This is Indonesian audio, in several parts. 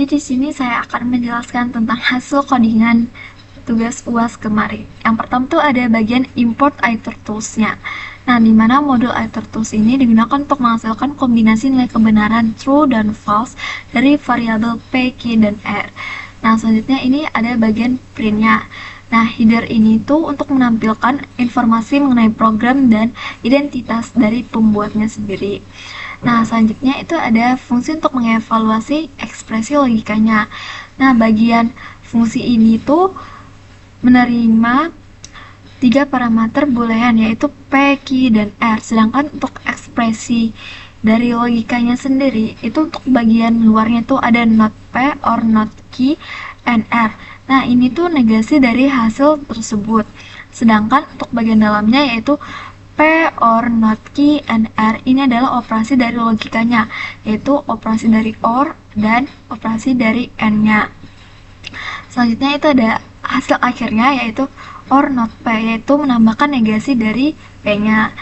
Jadi di sini saya akan menjelaskan tentang hasil codingan tugas UAS kemarin. Yang pertama tuh ada bagian import iter tools-nya. Nah, di mana modul iter tools ini digunakan untuk menghasilkan kombinasi nilai kebenaran true dan false dari variabel p, q, dan r. Nah, selanjutnya ini ada bagian print-nya. Nah, header ini tuh untuk menampilkan informasi mengenai program dan identitas dari pembuatnya sendiri. Nah, selanjutnya itu ada fungsi untuk mengevaluasi ekspresi logikanya. Nah, bagian fungsi ini tuh menerima 3 parameter boolean, yaitu P, Q, dan R. Sedangkan untuk ekspresi dari logikanya sendiri, itu untuk bagian luarnya tuh ada not P or not Q and R. Nah, ini tuh negasi dari hasil tersebut. Sedangkan untuk bagian dalamnya yaitu P or not Q and R, ini adalah operasi dari logikanya, yaitu operasi dari OR dan operasi dari AND-nya. Selanjutnya itu ada hasil akhirnya, yaitu OR not P, yaitu menambahkan negasi dari P-nya.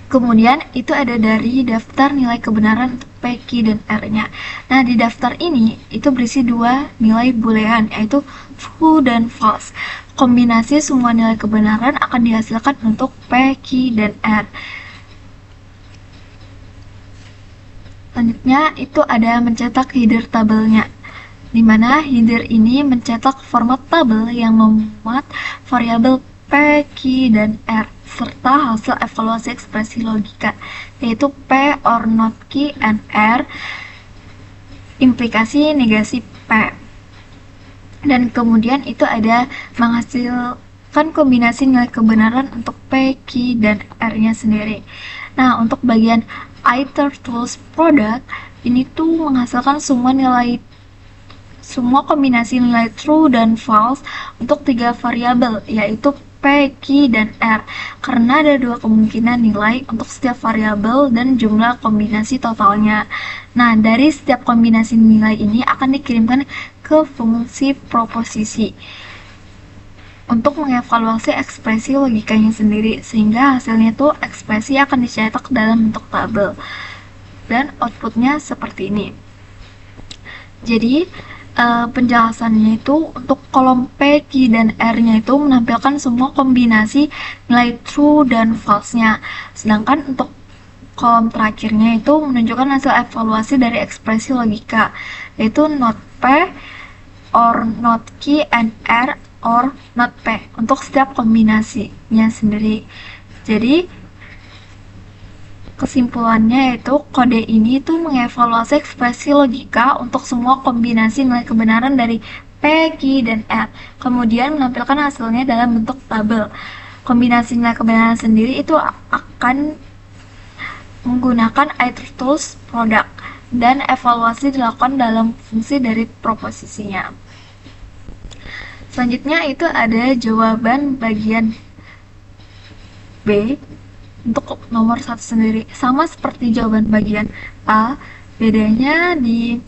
Kemudian itu ada dari daftar nilai kebenaran untuk P, Q, dan R-nya. Nah, di daftar ini itu berisi 2 nilai boolean, yaitu true dan false. Kombinasi semua nilai kebenaran akan dihasilkan untuk P, Q, dan R. Selanjutnya itu ada mencetak header tabelnya, di mana header ini mencetak format tabel yang memuat variabel P, Q, dan R serta hasil evaluasi ekspresi logika, yaitu P or not Q and R, implikasi negasi P. Dan kemudian itu ada menghasilkan kombinasi nilai kebenaran untuk P, Q, dan R-nya sendiri. Nah, untuk bagian iter tools product, ini tuh menghasilkan semua kombinasi nilai true dan false untuk 3 variabel, yaitu P, Q, dan R, karena ada 2 kemungkinan nilai untuk setiap variabel dan jumlah kombinasi totalnya. Nah, dari setiap kombinasi nilai ini akan dikirimkan ke fungsi proposisi untuk mengevaluasi ekspresi logikanya sendiri, sehingga hasilnya tuh ekspresi akan dicetak dalam bentuk tabel dan outputnya seperti ini. Jadi penjelasannya itu untuk kolom P, Q, dan R-nya itu menampilkan semua kombinasi nilai true dan false-nya. Sedangkan untuk kolom terakhirnya itu menunjukkan hasil evaluasi dari ekspresi logika, yaitu not P or not Q and R or not P untuk setiap kombinasinya sendiri. Jadi kesimpulannya yaitu kode ini tuh mengevaluasi ekspresi logika untuk semua kombinasi nilai kebenaran dari P, Q, dan R, kemudian menampilkan hasilnya dalam bentuk tabel. Kombinasi nilai kebenaran sendiri itu akan menggunakan iter tools product, dan evaluasi dilakukan dalam fungsi dari proposisinya. Selanjutnya itu ada jawaban bagian B untuk nomor 1 sendiri, sama seperti jawaban bagian A, bedanya di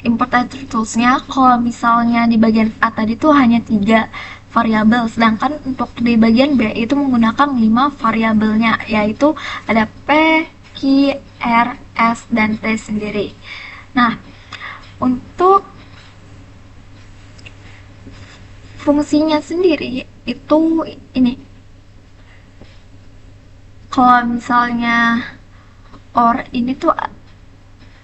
import iter tools-nya. Kalau misalnya di bagian A tadi tuh hanya 3 variabel, sedangkan untuk di bagian B itu menggunakan 5 variabelnya, yaitu ada P, Q, R, S, dan T sendiri. Nah, untuk fungsinya sendiri itu ini, kalau misalnya OR ini tuh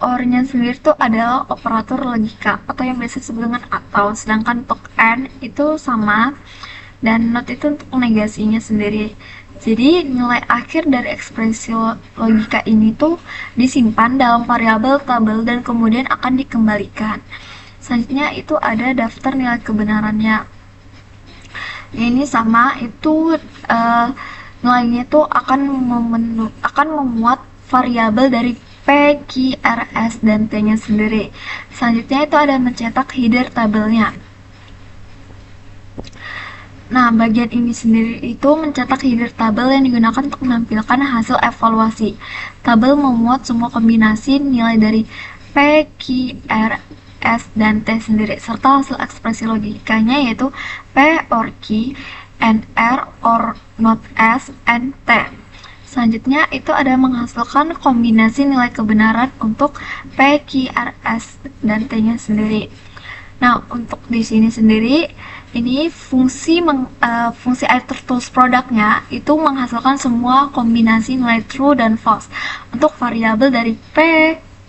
OR-nya sendiri tuh adalah operator logika atau yang biasa disebut dengan atau, sedangkan untuk AND itu sama, dan NOT itu untuk negasinya sendiri. Jadi nilai akhir dari ekspresi logika ini tuh disimpan dalam variabel tabel dan kemudian akan dikembalikan. Selanjutnya itu ada daftar nilai kebenarannya. Ini sama, itu nilainya itu akan memuat variabel dari P, Q, R, S, dan T-nya sendiri. Selanjutnya itu ada mencetak header tabelnya. Nah, bagian ini sendiri itu mencetak header tabel yang digunakan untuk menampilkan hasil evaluasi. Tabel memuat semua kombinasi nilai dari P, Q, R, S, dan T sendiri, serta hasil ekspresi logikanya yaitu P or Q, and R or not S, and T. Selanjutnya itu ada menghasilkan kombinasi nilai kebenaran untuk P, Q, R, S, dan T-nya sendiri. Nah, untuk di sini sendiri, ini fungsi iter tools produknya itu menghasilkan semua kombinasi nilai true dan false untuk variabel dari P,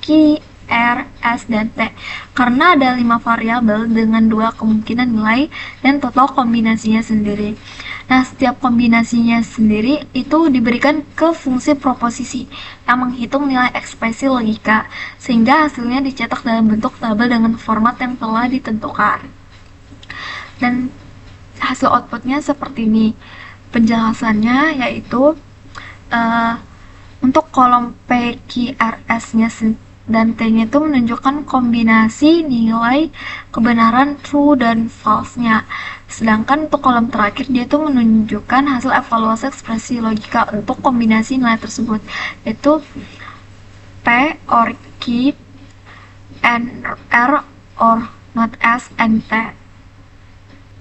Q, R, S, dan T. Karena ada 5 variabel dengan 2 kemungkinan nilai dan total kombinasinya sendiri. Nah, setiap kombinasinya sendiri itu diberikan ke fungsi proposisi yang menghitung nilai ekspresi logika, sehingga hasilnya dicetak dalam bentuk tabel dengan format yang telah ditentukan. Dan hasil outputnya seperti ini. Penjelasannya yaitu untuk kolom P, Q, R, S-nya dan T-nya itu menunjukkan kombinasi nilai kebenaran true dan false-nya. Sedangkan untuk kolom terakhir dia itu menunjukkan hasil evaluasi ekspresi logika untuk kombinasi nilai tersebut, yaitu P or Q and R or not S and T.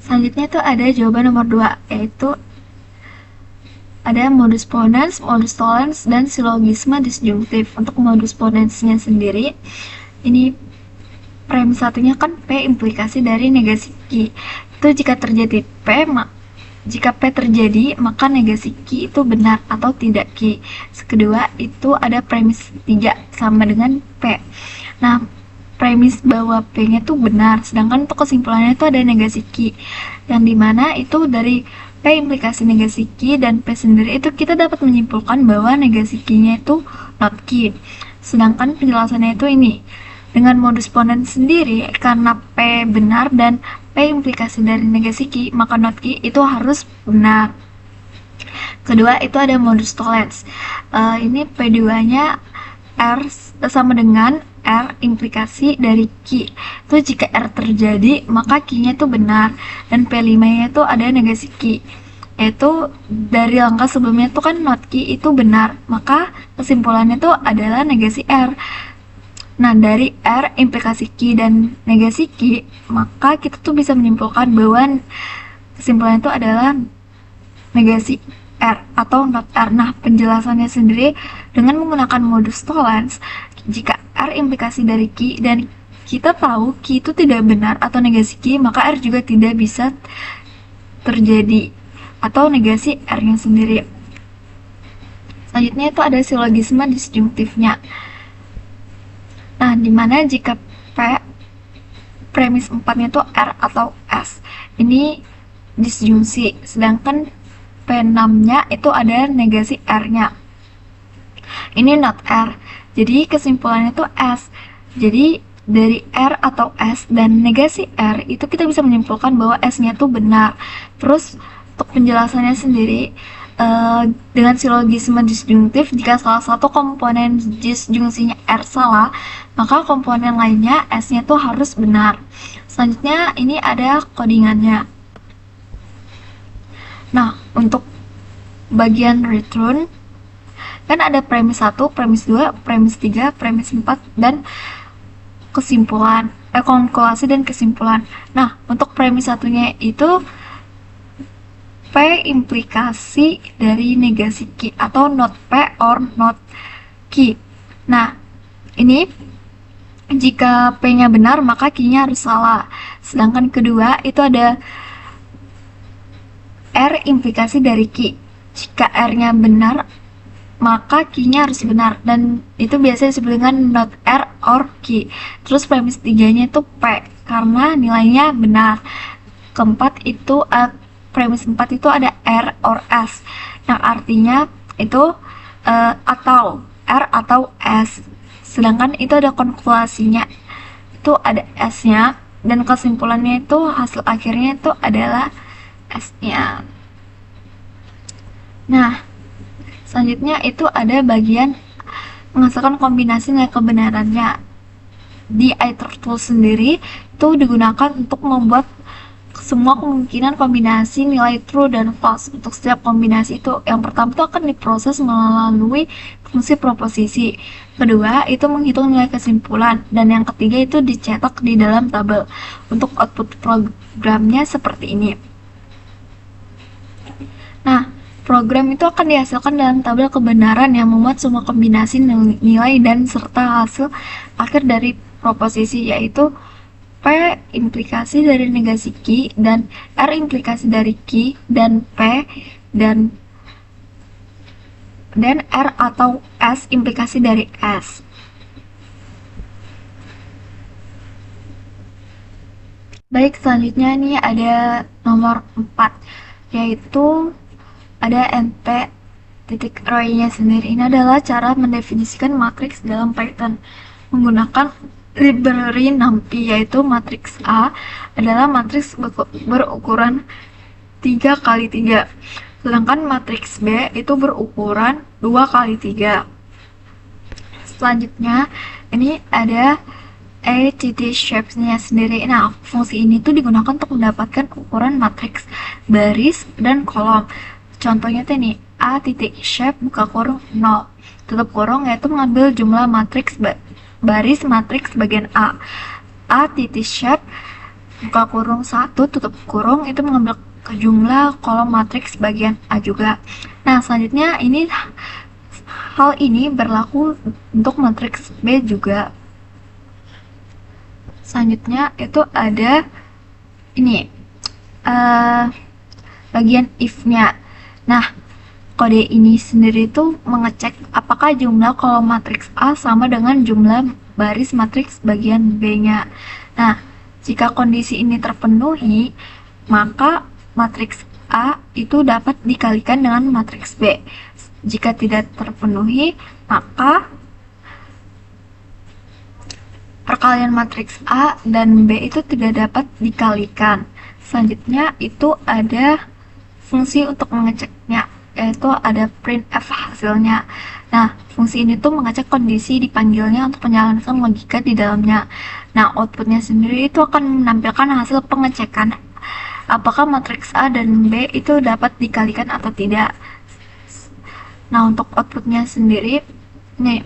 Selanjutnya itu ada jawaban nomor 2, yaitu ada modus ponens, modus tollens, dan silogisme disjungtif. Untuk modus ponensnya sendiri, ini premis satunya kan P implikasi dari negasi Q. Itu jika terjadi jika P terjadi, maka negasi Q itu benar atau tidak Q. Kedua, itu ada premis 3 sama dengan P. Nah, premis bahwa P-nya itu benar, sedangkan untuk kesimpulannya itu ada negasi Q. Yang dimana itu dari P implikasi negasi Q dan P sendiri itu kita dapat menyimpulkan bahwa negasi Q-nya itu not Q. Sedangkan penjelasannya itu ini. Dengan modus ponens sendiri, karena P benar dan P implikasi dari negasi Q, maka not Q itu harus benar. Kedua, itu ada modus tollens. Ini P2-nya R sama dengan R implikasi dari Q. Itu jika R terjadi, maka Q-nya itu benar. Dan P5-nya itu ada negasi Q. Yaitu dari langkah sebelumnya itu kan not Q itu benar. Maka kesimpulannya itu adalah negasi R. Nah, dari R implikasi Q dan negasi Q, maka kita tuh bisa menyimpulkan bahwa kesimpulannya itu adalah negasi R atau not R. Nah, penjelasannya sendiri dengan menggunakan modus tollens, jika R implikasi dari Q dan kita tahu Q itu tidak benar atau negasi Q, maka R juga tidak bisa terjadi atau negasi R-nya sendiri. Selanjutnya itu ada silogisme disjungtifnya. Nah, dimana jika P premis 4-nya itu R atau S, ini disjungsi, sedangkan P6-nya itu ada negasi R-nya. Ini not R. Jadi kesimpulannya itu S. Jadi dari R atau S dan negasi R itu kita bisa menyimpulkan bahwa S-nya itu benar. Terus untuk penjelasannya sendiri, dengan silogisme disjungtif, jika salah satu komponen disjungsinya R salah, maka komponen lainnya S-nya itu harus benar. Selanjutnya ini ada codingannya. Nah, untuk bagian return kan ada premis 1, premis 2, premis 3, premis 4, dan kesimpulan, konkludasi dan kesimpulan. Nah, untuk premis satunya itu P implikasi dari negasi Q atau not P or not Q. Nah, ini jika P-nya benar maka Q-nya harus salah. Sedangkan kedua itu ada R implikasi dari Q. Jika R-nya benar maka Q-nya harus benar, dan itu biasanya disebut dengan not R or Q. Terus premis 3-nya itu P karena nilainya benar. Keempat itu premis 4 itu ada R or S. Nah, artinya itu atau R atau S. Sedangkan itu ada konkludasinya. Itu ada S-nya dan kesimpulannya itu hasil akhirnya itu adalah S-nya. Nah, selanjutnya itu ada bagian menghasilkan kombinasi nilai kebenarannya. Di iter tools sendiri itu digunakan untuk membuat semua kemungkinan kombinasi nilai true dan false. Untuk setiap kombinasi itu, yang pertama itu akan diproses melalui fungsi proposisi. Kedua, itu menghitung nilai kesimpulan. Dan yang ketiga itu dicetak di dalam tabel. Untuk output programnya seperti ini. Nah, Program itu akan dihasilkan dalam tabel kebenaran yang memuat semua kombinasi nilai dan serta hasil akhir dari proposisi, yaitu P implikasi dari negasi Q dan R implikasi dari Q dan P dan R atau S implikasi dari S. Baik, selanjutnya ini ada nomor 4, yaitu ada NP titik array-nya sendiri. Ini adalah cara mendefinisikan matriks dalam Python menggunakan library NumPy, yaitu matriks A adalah matriks berukuran 3 kali 3, sedangkan matriks B itu berukuran 2 kali 3. Selanjutnya ini ada shapes-nya sendiri. Nah, fungsi ini tuh digunakan untuk mendapatkan ukuran matriks baris dan kolom. Contohnya tuh nih, A titik shape buka kurung 0 tutup kurung, yaitu mengambil jumlah matriks baris matriks bagian A. A titik shape buka kurung 1 tutup kurung, itu mengambil jumlah kolom matriks bagian A juga. Nah, selanjutnya hal ini berlaku untuk matriks B juga. Selanjutnya itu ada ini bagian if-nya. Nah, kode ini sendiri itu mengecek apakah jumlah kolom matriks A sama dengan jumlah baris matriks bagian B-nya. Nah, jika kondisi ini terpenuhi, maka matriks A itu dapat dikalikan dengan matriks B. Jika tidak terpenuhi, maka perkalian matriks A dan B itu tidak dapat dikalikan. Selanjutnya itu ada fungsi untuk mengeceknya, yaitu ada printf hasilnya. Nah, fungsi ini tuh mengecek kondisi dipanggilnya untuk menjalankan logika di dalamnya. Nah, outputnya sendiri itu akan menampilkan hasil pengecekan apakah matriks A dan B itu dapat dikalikan atau tidak. Nah, untuk outputnya sendiri nih,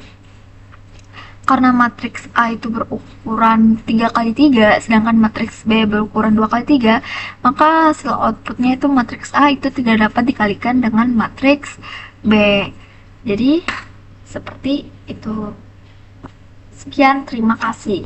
karena matriks A itu berukuran 3 kali 3, sedangkan matriks B berukuran 2 kali 3, maka hasil outputnya itu matriks A itu tidak dapat dikalikan dengan matriks B. Jadi, seperti itu. Sekian, terima kasih.